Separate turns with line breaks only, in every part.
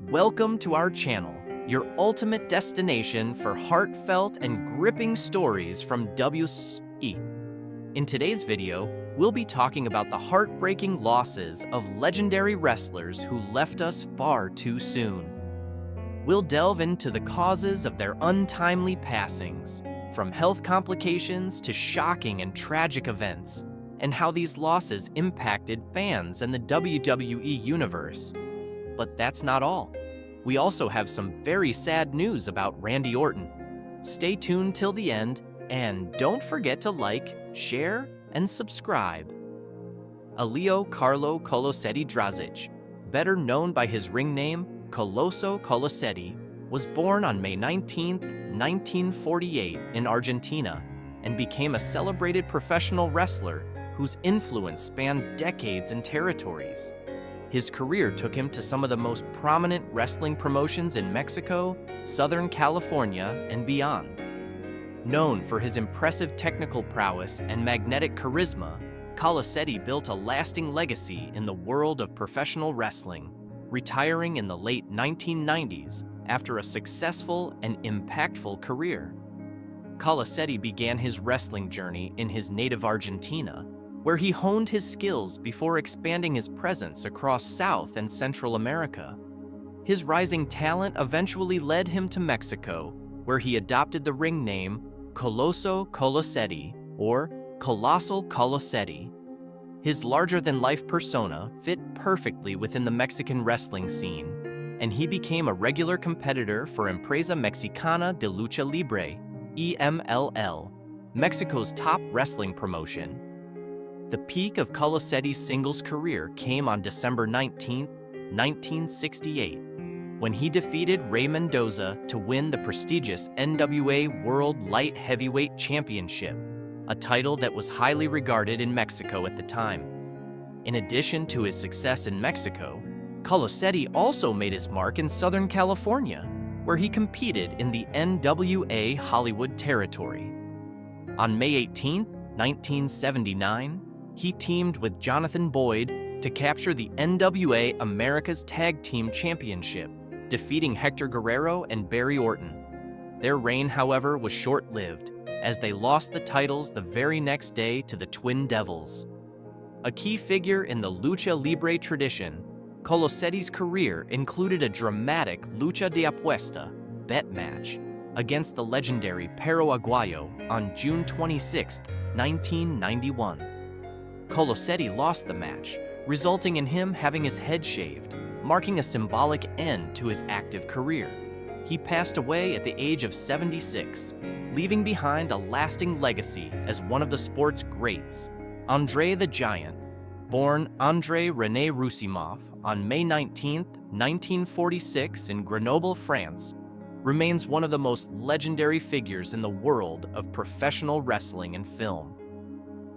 Welcome to our channel, your ultimate destination for heartfelt and gripping stories from WWE. In today's video, we'll be talking about the heartbreaking losses of legendary wrestlers who left us far too soon. We'll delve into the causes of their untimely passings, from health complications to shocking and tragic events, and how these losses impacted fans and the WWE Universe. But that's not all. We also have some very sad news about Randy Orton. Stay tuned till the end, and don't forget to like, share, and subscribe. Carlo Colosetti Drazic, better known by his ring name, Carlo Colosetti, was born on May 19, 1948 in Argentina, and became a celebrated professional wrestler whose influence spanned decades and territories. His career took him to some of the most prominent wrestling promotions in Mexico, Southern California, and beyond. Known for his impressive technical prowess and magnetic charisma, Colosetti built a lasting legacy in the world of professional wrestling, retiring in the late 1990s after a successful and impactful career. Colosetti began his wrestling journey in his native Argentina, where he honed his skills before expanding his presence across South and Central America. His rising talent eventually led him to Mexico, where he adopted the ring name Carlo Colosetti, or Colossal Colosetti. His larger-than-life persona fit perfectly within the Mexican wrestling scene, and he became a regular competitor for Empresa Mexicana de Lucha Libre, EMLL, Mexico's top wrestling promotion. The peak of Colosetti's singles career came on December 19, 1968, when he defeated Rey Mendoza to win the prestigious NWA World Light Heavyweight Championship, a title that was highly regarded in Mexico at the time. In addition to his success in Mexico, Colosetti also made his mark in Southern California, where he competed in the NWA Hollywood territory. On May 18, 1979, he teamed with Jonathan Boyd to capture the NWA America's Tag Team Championship, defeating Hector Guerrero and Barry Orton. Their reign, however, was short-lived, as they lost the titles the very next day to the Twin Devils. A key figure in the Lucha Libre tradition, Colosetti's career included a dramatic lucha de apuesta bet match against the legendary Perro Aguayo on June 26, 1991. Colosetti lost the match, resulting in him having his head shaved, marking a symbolic end to his active career. He passed away at the age of 76, leaving behind a lasting legacy as one of the sport's greats. André the Giant, born André René Roussimoff on May 19, 1946 in Grenoble, France, remains one of the most legendary figures in the world of professional wrestling and film.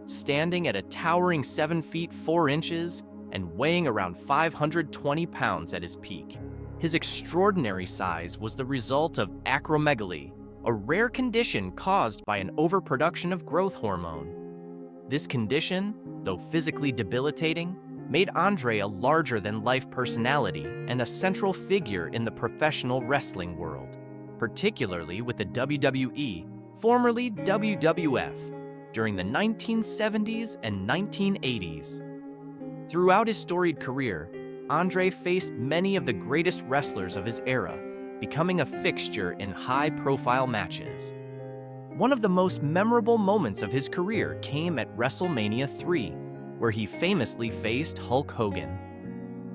Standing at a towering 7 feet 4 inches and weighing around 520 pounds at his peak, his extraordinary size was the result of acromegaly, a rare condition caused by an overproduction of growth hormone. This condition, though physically debilitating, made André a larger-than-life personality and a central figure in the professional wrestling world, particularly with the WWE, formerly WWF, during the 1970s and 1980s. Throughout his storied career, André faced many of the greatest wrestlers of his era, becoming a fixture in high-profile matches. One of the most memorable moments of his career came at WrestleMania 3, where he famously faced Hulk Hogan.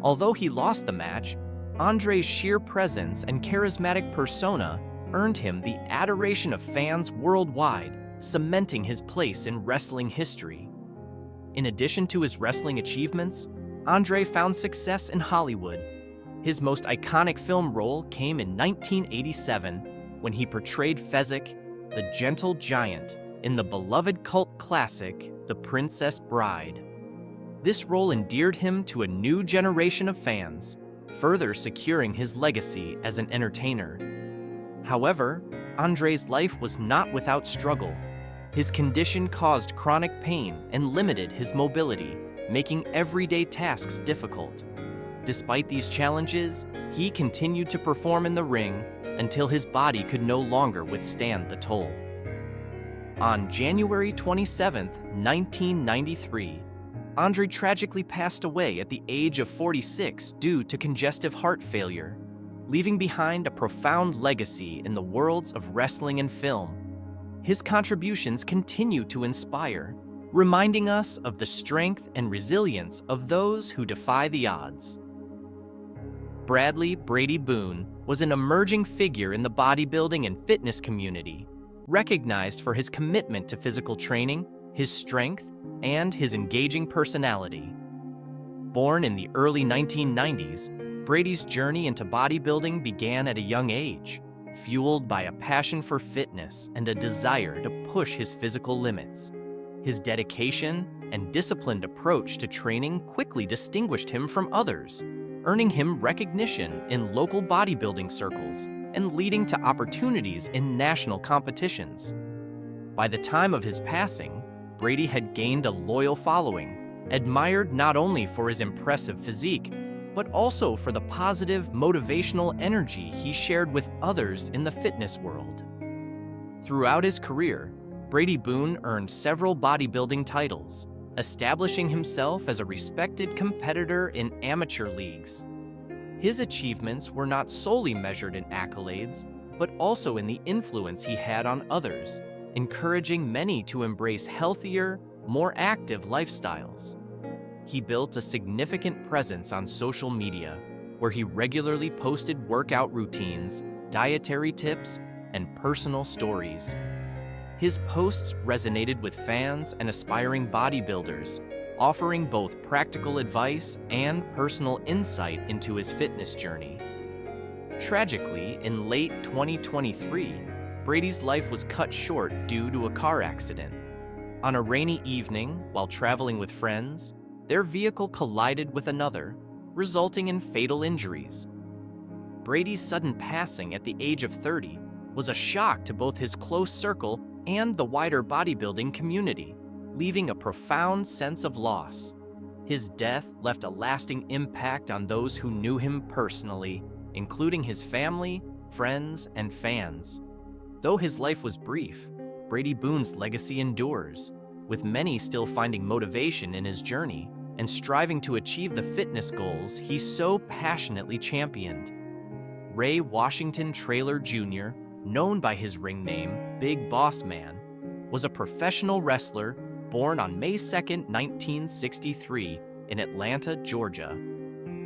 Although he lost the match, André's sheer presence and charismatic persona earned him the adoration of fans worldwide, cementing his place in wrestling history. In addition to his wrestling achievements, André found success in Hollywood. His most iconic film role came in 1987 when he portrayed Fezzik, the gentle giant, in the beloved cult classic, The Princess Bride. This role endeared him to a new generation of fans, further securing his legacy as an entertainer. However, André's life was not without struggle. His condition caused chronic pain and limited his mobility, making everyday tasks difficult. Despite these challenges, he continued to perform in the ring until his body could no longer withstand the toll. On January 27, 1993, André tragically passed away at the age of 46 due to congestive heart failure, leaving behind a profound legacy in the worlds of wrestling and film. His contributions continue to inspire, reminding us of the strength and resilience of those who defy the odds. Bradley "Brady" Boone was an emerging figure in the bodybuilding and fitness community, recognized for his commitment to physical training, his strength, and his engaging personality. Born in the early 1990s, Brady's journey into bodybuilding began at a young age, fueled by a passion for fitness and a desire to push his physical limits. His dedication and disciplined approach to training quickly distinguished him from others, earning him recognition in local bodybuilding circles and leading to opportunities in national competitions. By the time of his passing, Brady had gained a loyal following, admired not only for his impressive physique, but also for the positive, motivational energy he shared with others in the fitness world. Throughout his career, Brady Boone earned several bodybuilding titles, establishing himself as a respected competitor in amateur leagues. His achievements were not solely measured in accolades, but also in the influence he had on others, encouraging many to embrace healthier, more active lifestyles. He built a significant presence on social media, where he regularly posted workout routines, dietary tips, and personal stories. His posts resonated with fans and aspiring bodybuilders, offering both practical advice and personal insight into his fitness journey. Tragically, in late 2023, Brady's life was cut short due to a car accident. On a rainy evening, while traveling with friends, their vehicle collided with another, resulting in fatal injuries. Brady's sudden passing at the age of 30 was a shock to both his close circle and the wider bodybuilding community, leaving a profound sense of loss. His death left a lasting impact on those who knew him personally, including his family, friends, and fans. Though his life was brief, Brady Boone's legacy endures, with many still finding motivation in his journey and striving to achieve the fitness goals he so passionately championed. Ray Washington Traylor Jr., known by his ring name, Big Boss Man, was a professional wrestler born on May 2, 1963, in Atlanta, Georgia.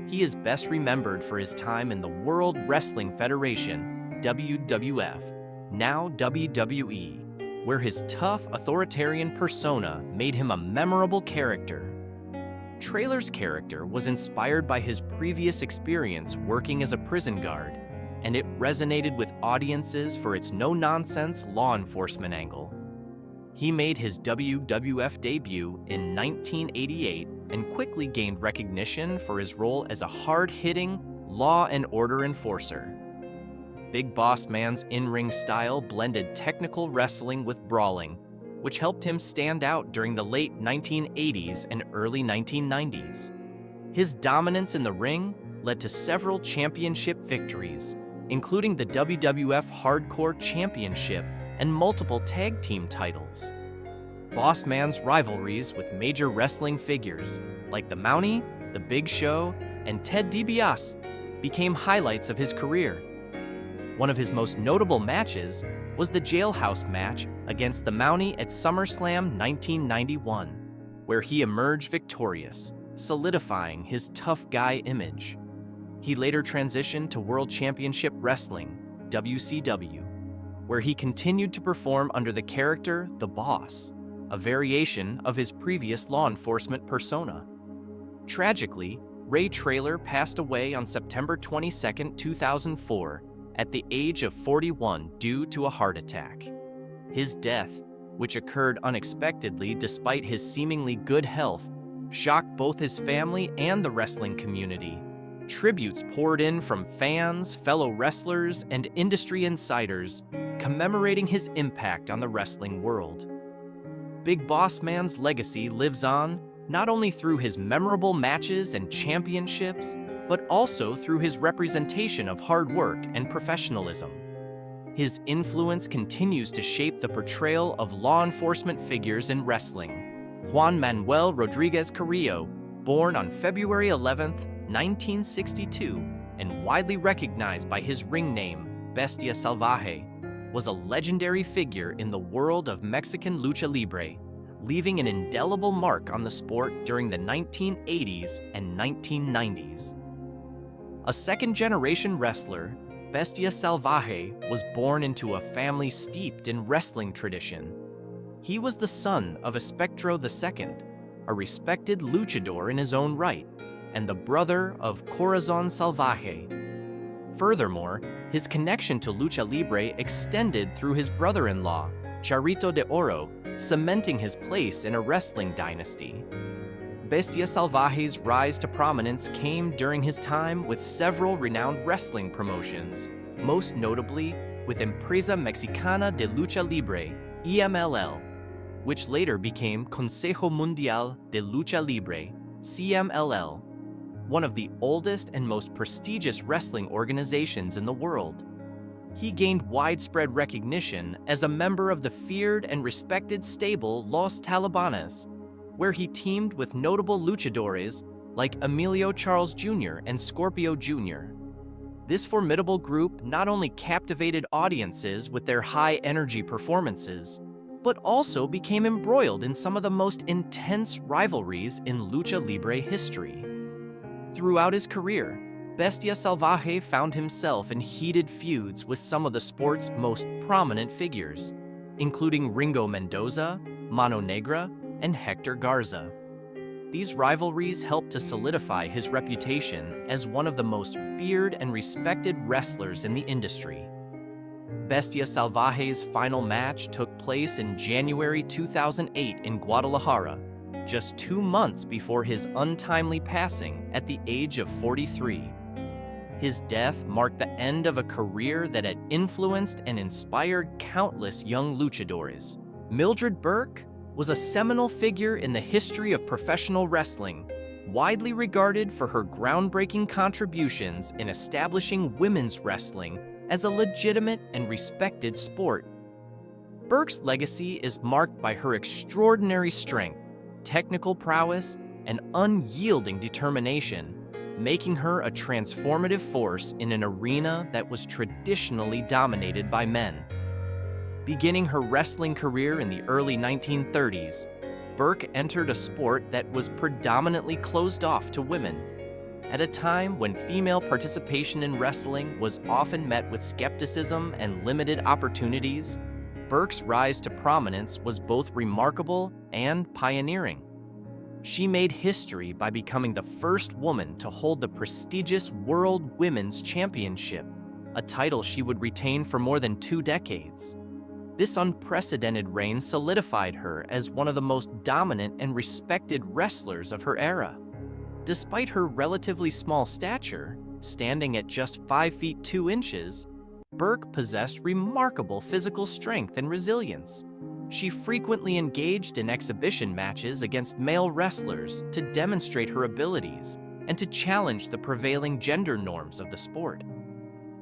He is best remembered for his time in the World Wrestling Federation, WWF, now WWE, where his tough, authoritarian persona made him a memorable character. Traylor's character was inspired by his previous experience working as a prison guard, and it resonated with audiences for its no-nonsense law enforcement angle. He made his WWF debut in 1988 and quickly gained recognition for his role as a hard-hitting, law and order enforcer. Big Boss Man's in-ring style blended technical wrestling with brawling, which helped him stand out during the late 1980s and early 1990s. His dominance in the ring led to several championship victories, including the WWF Hardcore Championship and multiple tag team titles. Boss Man's rivalries with major wrestling figures like the Mountie, the Big Show, and Ted DiBiase became highlights of his career. One of his most notable matches was the jailhouse match against the Mountie at SummerSlam 1991, where he emerged victorious, solidifying his tough guy image. He later transitioned to World Championship Wrestling, WCW, where he continued to perform under the character The Boss, a variation of his previous law enforcement persona. Tragically, Ray Traylor passed away on September 22, 2004, at the age of 41 due to a heart attack. His death, which occurred unexpectedly despite his seemingly good health, shocked both his family and the wrestling community. Tributes poured in from fans, fellow wrestlers, and industry insiders, commemorating his impact on the wrestling world. Big Boss Man's legacy lives on not only through his memorable matches and championships, but also through his representation of hard work and professionalism. His influence continues to shape the portrayal of law enforcement figures in wrestling. Juan Manuel Rodriguez Carrillo, born on February 11, 1962, and widely recognized by his ring name, Bestia Salvaje, was a legendary figure in the world of Mexican lucha libre, leaving an indelible mark on the sport during the 1980s and 1990s. A second-generation wrestler, Bestia Salvaje was born into a family steeped in wrestling tradition. He was the son of Espectro II, a respected luchador in his own right, and the brother of Corazon Salvaje. Furthermore, his connection to lucha libre extended through his brother-in-law, Charrito de Oro, cementing his place in a wrestling dynasty. Bestia Salvaje's rise to prominence came during his time with several renowned wrestling promotions, most notably with Empresa Mexicana de Lucha Libre, EMLL, which later became Consejo Mundial de Lucha Libre, CMLL, one of the oldest and most prestigious wrestling organizations in the world. He gained widespread recognition as a member of the feared and respected stable Los Talibanes, where he teamed with notable luchadores like Emilio Charles Jr. and Scorpio Jr. This formidable group not only captivated audiences with their high-energy performances, but also became embroiled in some of the most intense rivalries in lucha libre history. Throughout his career, Bestia Salvaje found himself in heated feuds with some of the sport's most prominent figures, including Ringo Mendoza, Mano Negra, and Hector Garza. These rivalries helped to solidify his reputation as one of the most feared and respected wrestlers in the industry. Bestia Salvaje's final match took place in January 2008 in Guadalajara, just 2 months before his untimely passing at the age of 43. His death marked the end of a career that had influenced and inspired countless young luchadores. Mildred Burke was a seminal figure in the history of professional wrestling, widely regarded for her groundbreaking contributions in establishing women's wrestling as a legitimate and respected sport. Burke's legacy is marked by her extraordinary strength, technical prowess, and unyielding determination, making her a transformative force in an arena that was traditionally dominated by men. Beginning her wrestling career in the early 1930s, Burke entered a sport that was predominantly closed off to women. At a time when female participation in wrestling was often met with skepticism and limited opportunities, Burke's rise to prominence was both remarkable and pioneering. She made history by becoming the first woman to hold the prestigious World Women's Championship, a title she would retain for more than 2 decades. This unprecedented reign solidified her as one of the most dominant and respected wrestlers of her era. Despite her relatively small stature, standing at just 5 feet 2 inches, Burke possessed remarkable physical strength and resilience. She frequently engaged in exhibition matches against male wrestlers to demonstrate her abilities and to challenge the prevailing gender norms of the sport.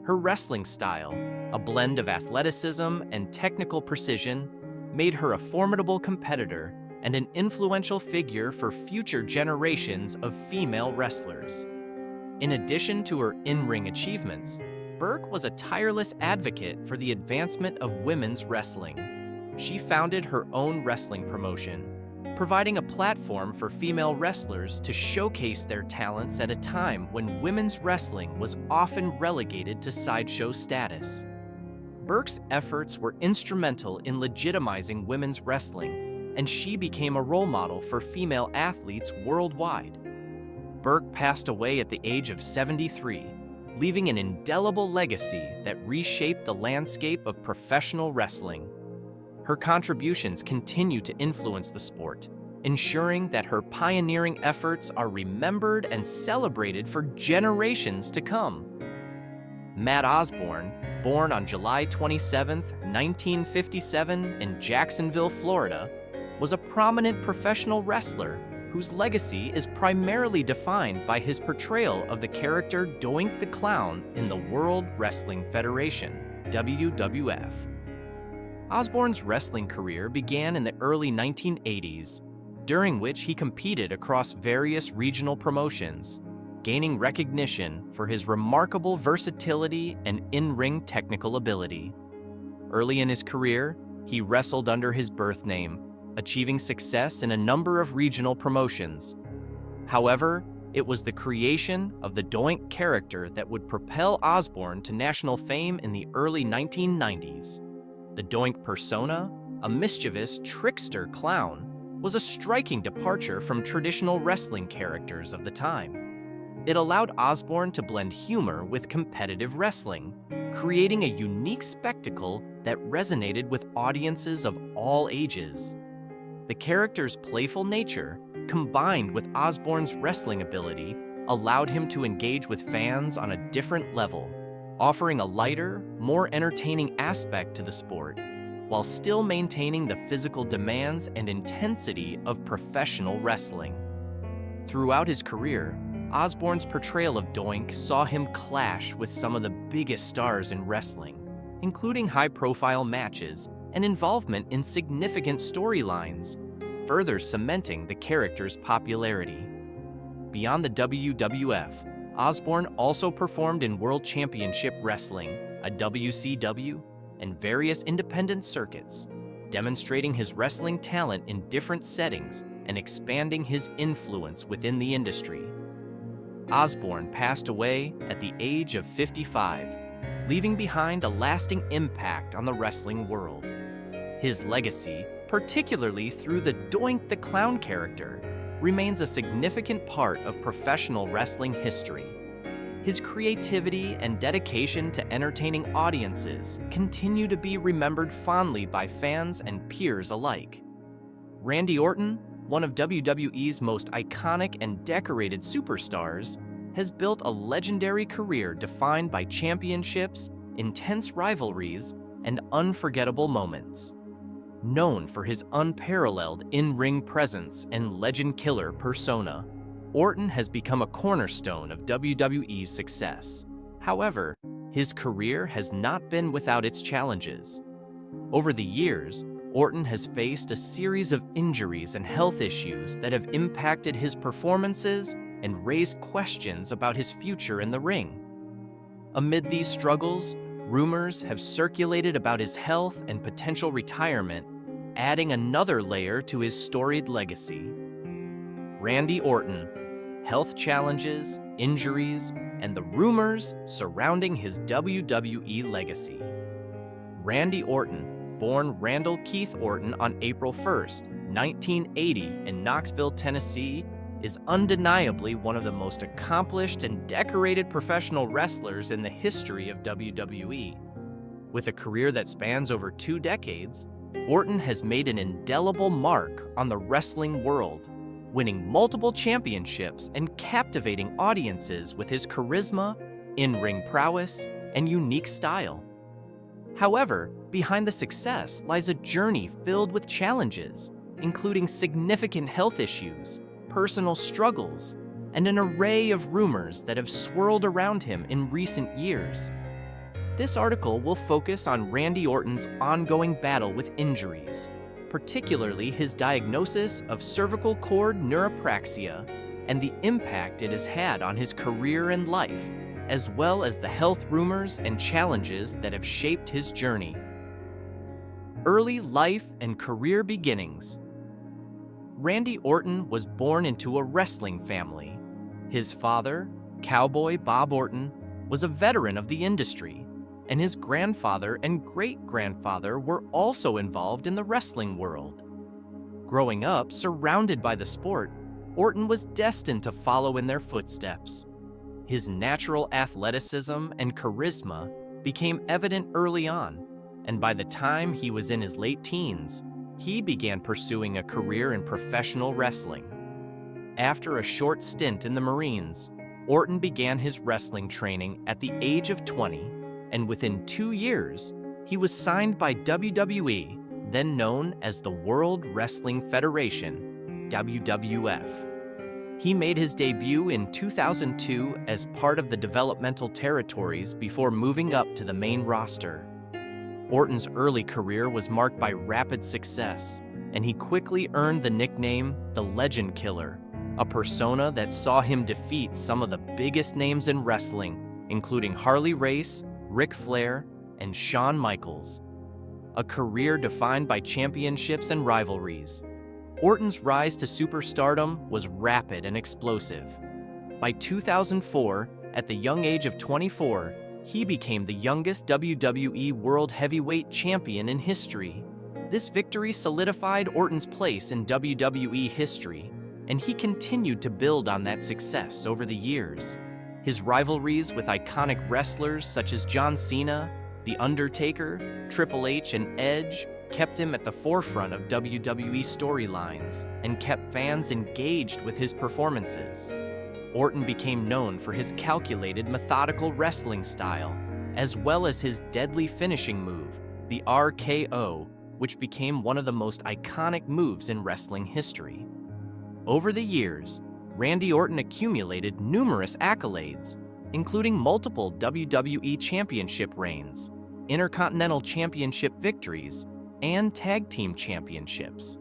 Her wrestling style, a blend of athleticism and technical precision, made her a formidable competitor and an influential figure for future generations of female wrestlers. In addition to her in-ring achievements, Burke was a tireless advocate for the advancement of women's wrestling. She founded her own wrestling promotion, providing a platform for female wrestlers to showcase their talents at a time when women's wrestling was often relegated to sideshow status. Burke's efforts were instrumental in legitimizing women's wrestling, and she became a role model for female athletes worldwide. Burke passed away at the age of 73, leaving an indelible legacy that reshaped the landscape of professional wrestling. Her contributions continue to influence the sport, ensuring that her pioneering efforts are remembered and celebrated for generations to come. Matt Osborne, born on July 27, 1957 in Jacksonville, Florida, was a prominent professional wrestler whose legacy is primarily defined by his portrayal of the character Doink the Clown in the World Wrestling Federation, WWF. Osborne's wrestling career began in the early 1980s, during which he competed across various regional promotions, gaining recognition for his remarkable versatility and in-ring technical ability. Early in his career, he wrestled under his birth name, achieving success in a number of regional promotions. However, it was the creation of the Doink character that would propel Osborne to national fame in the early 1990s. The Doink persona, a mischievous trickster clown, was a striking departure from traditional wrestling characters of the time. It allowed Osborne to blend humor with competitive wrestling, creating a unique spectacle that resonated with audiences of all ages. The character's playful nature, combined with Osborne's wrestling ability, allowed him to engage with fans on a different level, offering a lighter, more entertaining aspect to the sport, while still maintaining the physical demands and intensity of professional wrestling. Throughout his career, Osborne's portrayal of Doink saw him clash with some of the biggest stars in wrestling, including high-profile matches and involvement in significant storylines, further cementing the character's popularity. Beyond the WWF, Osborne also performed in World Championship Wrestling, a WCW, and various independent circuits, demonstrating his wrestling talent in different settings and expanding his influence within the industry. Osborne passed away at the age of 55, leaving behind a lasting impact on the wrestling world. His legacy, particularly through the Doink the Clown character, remains a significant part of professional wrestling history. His creativity and dedication to entertaining audiences continue to be remembered fondly by fans and peers alike. Randy Orton, one of WWE's most iconic and decorated superstars, has built a legendary career defined by championships, intense rivalries, and unforgettable moments. Known for his unparalleled in-ring presence and legend killer persona, Orton has become a cornerstone of WWE's success. However, his career has not been without its challenges. Over the years, Orton has faced a series of injuries and health issues that have impacted his performances and raised questions about his future in the ring. Amid these struggles, rumors have circulated about his health and potential retirement, adding another layer to his storied legacy. Randy Orton, health challenges, injuries, and the rumors surrounding his WWE legacy. Randy Orton, born Randall Keith Orton on April 1st, 1980 in Knoxville, Tennessee, is undeniably one of the most accomplished and decorated professional wrestlers in the history of WWE. With a career that spans over 2 decades, Orton has made an indelible mark on the wrestling world, winning multiple championships and captivating audiences with his charisma, in-ring prowess, and unique style. However, behind the success lies a journey filled with challenges, including significant health issues, personal struggles, and an array of rumors that have swirled around him in recent years. This article will focus on Randy Orton's ongoing battle with injuries, particularly his diagnosis of cervical cord neuropraxia and the impact it has had on his career and life, as well as the health rumors and challenges that have shaped his journey. Early life and career beginnings. Randy Orton was born into a wrestling family. His father, Cowboy Bob Orton, was a veteran of the industry, and his grandfather and great-grandfather were also involved in the wrestling world. Growing up surrounded by the sport, Orton was destined to follow in their footsteps. His natural athleticism and charisma became evident early on, and by the time he was in his late teens, he began pursuing a career in professional wrestling. After a short stint in the Marines, Orton began his wrestling training at the age of 20, and within 2 years, he was signed by WWE, then known as the World Wrestling Federation, WWF. He made his debut in 2002 as part of the developmental territories before moving up to the main roster. Orton's early career was marked by rapid success, and he quickly earned the nickname the Legend Killer, a persona that saw him defeat some of the biggest names in wrestling, including Harley Race, Ric Flair, and Shawn Michaels. A career defined by championships and rivalries, Orton's rise to superstardom was rapid and explosive. By 2004, at the young age of 24, he became the youngest WWE World Heavyweight Champion in history. This victory solidified Orton's place in WWE history, and he continued to build on that success over the years. His rivalries with iconic wrestlers such as John Cena, The Undertaker, Triple H, and Edge kept him at the forefront of WWE storylines and kept fans engaged with his performances. Orton became known for his calculated, methodical wrestling style, as well as his deadly finishing move, the RKO, which became one of the most iconic moves in wrestling history. Over the years, Randy Orton accumulated numerous accolades, including multiple WWE Championship reigns, Intercontinental Championship victories, and Tag Team Championships.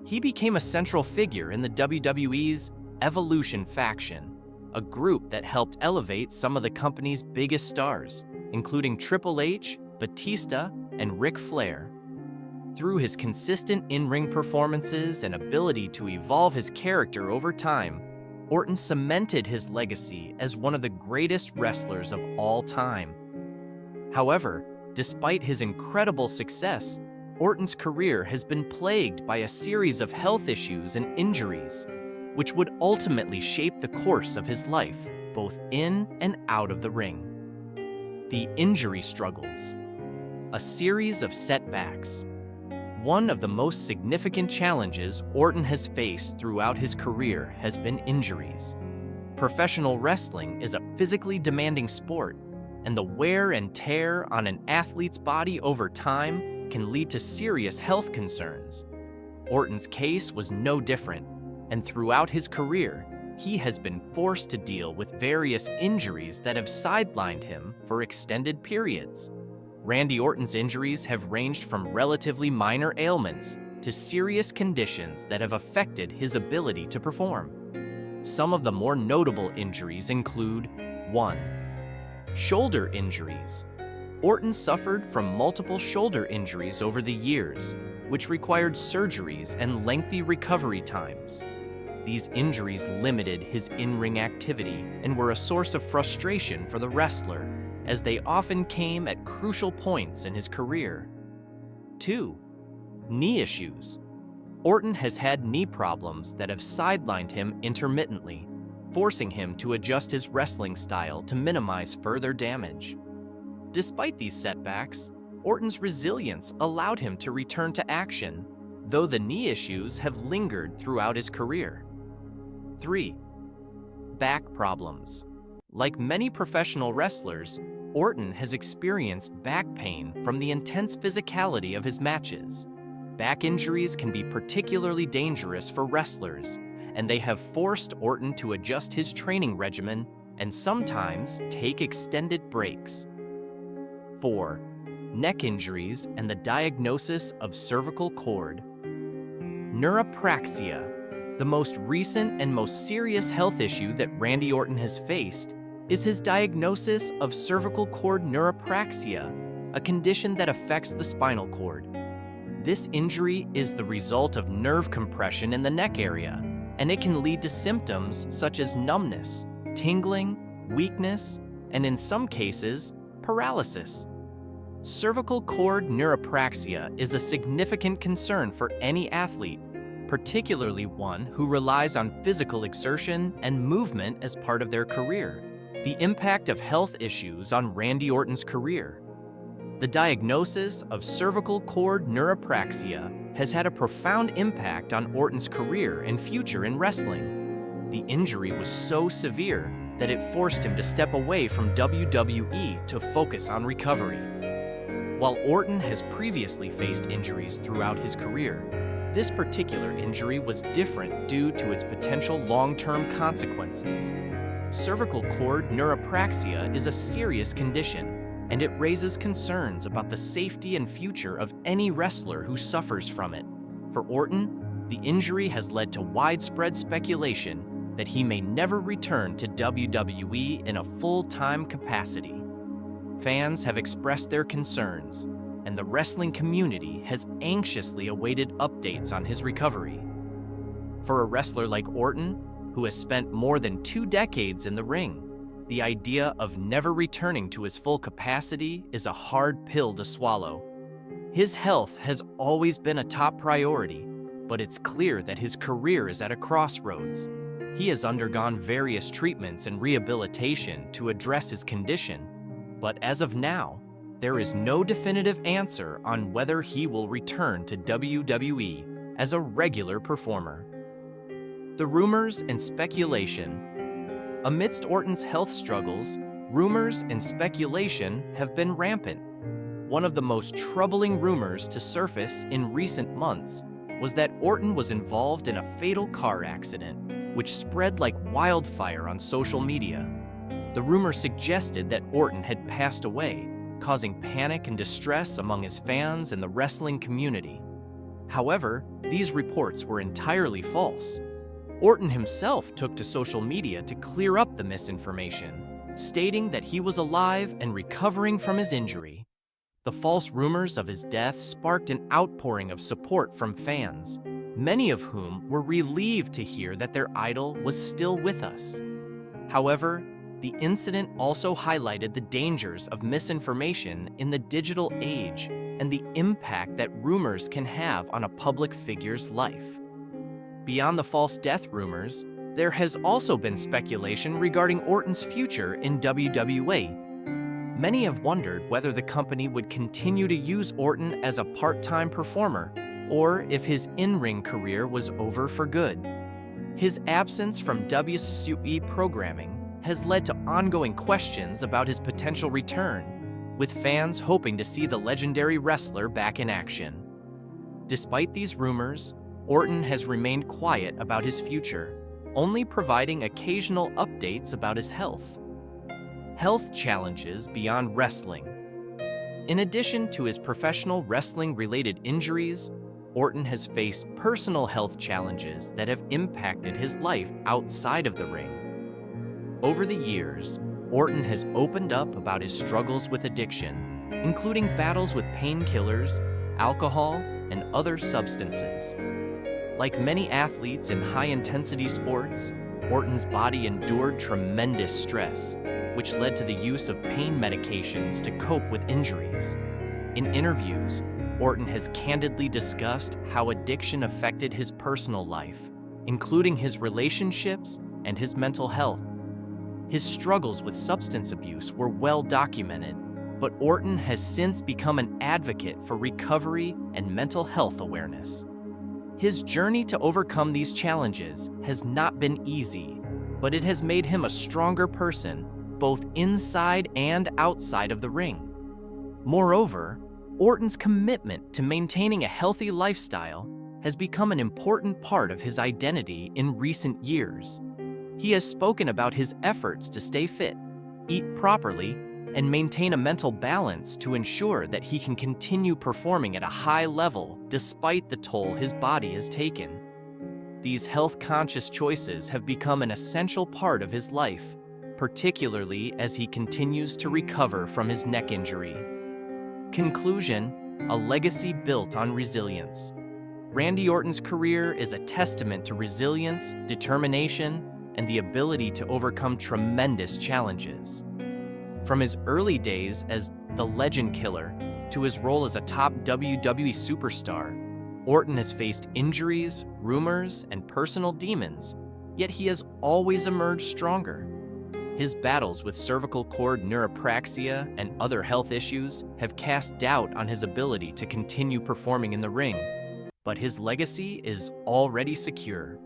He became a central figure in the WWE's Evolution faction, a group that helped elevate some of the company's biggest stars, including Triple H, Batista, and Ric Flair. Through his consistent in-ring performances and ability to evolve his character over time, Orton cemented his legacy as one of the greatest wrestlers of all time. However, despite his incredible success, Orton's career has been plagued by a series of health issues and injuries, which would ultimately shape the course of his life, both in and out of the ring. The injury struggles. A series of setbacks. One of the most significant challenges Orton has faced throughout his career has been injuries. Professional wrestling is a physically demanding sport, and the wear and tear on an athlete's body over time can lead to serious health concerns. Orton's case was no different, and throughout his career, he has been forced to deal with various injuries that have sidelined him for extended periods. Randy Orton's injuries have ranged from relatively minor ailments to serious conditions that have affected his ability to perform. Some of the more notable injuries include 1. Shoulder injuries. Orton suffered from multiple shoulder injuries over the years, which required surgeries and lengthy recovery times. These injuries limited his in-ring activity and were a source of frustration for the wrestler, as they often came at crucial points in his career. 2. Knee issues. Orton has had knee problems that have sidelined him intermittently, forcing him to adjust his wrestling style to minimize further damage. Despite these setbacks, Orton's resilience allowed him to return to action, though the knee issues have lingered throughout his career. 3. Back problems. Like many professional wrestlers, Orton has experienced back pain from the intense physicality of his matches. Back injuries can be particularly dangerous for wrestlers, and they have forced Orton to adjust his training regimen and sometimes take extended breaks. 4. Neck injuries and the diagnosis of cervical cord. Neuropraxia. The most recent and most serious health issue that Randy Orton has faced is his diagnosis of cervical cord neuropraxia, a condition that affects the spinal cord. This injury is the result of nerve compression in the neck area, and it can lead to symptoms such as numbness, tingling, weakness, and in some cases, paralysis. Cervical cord neuropraxia is a significant concern for any athlete, particularly one who relies on physical exertion and movement as part of their career. The impact of health issues on Randy Orton's career. The diagnosis of cervical cord neuropraxia has had a profound impact on Orton's career and future in wrestling. The injury was so severe that it forced him to step away from WWE to focus on recovery. While Orton has previously faced injuries throughout his career, This particular injury was different due to its potential long-term consequences. Cervical cord neuropraxia is a serious condition, and it raises concerns about the safety and future of any wrestler who suffers from it. For Orton, the injury has led to widespread speculation that he may never return to WWE in a full-time capacity. Fans have expressed their concerns, and the wrestling community has anxiously awaited updates on his recovery. For a wrestler like Orton, who has spent more than 2 decades in the ring, the idea of never returning to his full capacity is a hard pill to swallow. His health has always been a top priority, but it's clear that his career is at a crossroads. He has undergone various treatments and rehabilitation to address his condition, but as of now, there is no definitive answer on whether he will return to WWE as a regular performer. The rumors and speculation. Amidst Orton's health struggles, rumors and speculation have been rampant. One of the most troubling rumors to surface in recent months was that Orton was involved in a fatal car accident, which spread like wildfire on social media. The rumor suggested that Orton had passed away, causing panic and distress among his fans and the wrestling community. However, these reports were entirely false. Orton himself took to social media to clear up the misinformation, stating that he was alive and recovering from his injury. The false rumors of his death sparked an outpouring of support from fans, many of whom were relieved to hear that their idol was still with us. However, the incident also highlighted the dangers of misinformation in the digital age and the impact that rumors can have on a public figure's life. Beyond the false death rumors, there has also been speculation regarding Orton's future in WWE. Many have wondered whether the company would continue to use Orton as a part-time performer, or if his in-ring career was over for good. His absence from WWE programming has led to ongoing questions about his potential return, with fans hoping to see the legendary wrestler back in action. Despite these rumors, Orton has remained quiet about his future, only providing occasional updates about his health. Health challenges beyond wrestling. In addition to his professional wrestling-related injuries, Orton has faced personal health challenges that have impacted his life outside of the ring. Over the years, Orton has opened up about his struggles with addiction, including battles with painkillers, alcohol, and other substances. Like many athletes in high-intensity sports, Orton's body endured tremendous stress, which led to the use of pain medications to cope with injuries. In interviews, Orton has candidly discussed how addiction affected his personal life, including his relationships and his mental health. His struggles with substance abuse were well documented, but Orton has since become an advocate for recovery and mental health awareness. His journey to overcome these challenges has not been easy, but it has made him a stronger person, both inside and outside of the ring. Moreover, Orton's commitment to maintaining a healthy lifestyle has become an important part of his identity in recent years. He has spoken about his efforts to stay fit, eat properly, and maintain a mental balance to ensure that he can continue performing at a high level despite the toll his body has taken. These health-conscious choices have become an essential part of his life, particularly as he continues to recover from his neck injury. Conclusion: a legacy built on resilience. Randy Orton's career is a testament to resilience, determination, and the ability to overcome tremendous challenges. From his early days as the Legend Killer to his role as a top WWE superstar, Orton has faced injuries, rumors, and personal demons, yet he has always emerged stronger. His battles with cervical cord neuropraxia and other health issues have cast doubt on his ability to continue performing in the ring, but his legacy is already secure.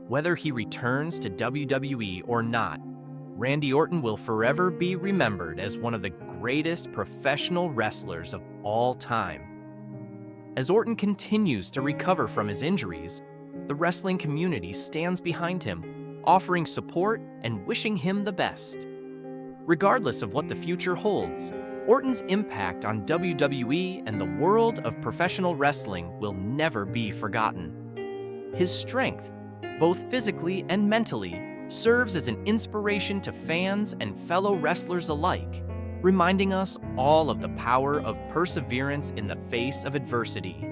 Whether he returns to WWE or not, Randy Orton will forever be remembered as one of the greatest professional wrestlers of all time. As Orton continues to recover from his injuries, the wrestling community stands behind him, offering support and wishing him the best. Regardless of what the future holds, Orton's impact on WWE and the world of professional wrestling will never be forgotten. His strength, both physically and mentally, serves as an inspiration to fans and fellow wrestlers alike, reminding us all of the power of perseverance in the face of adversity.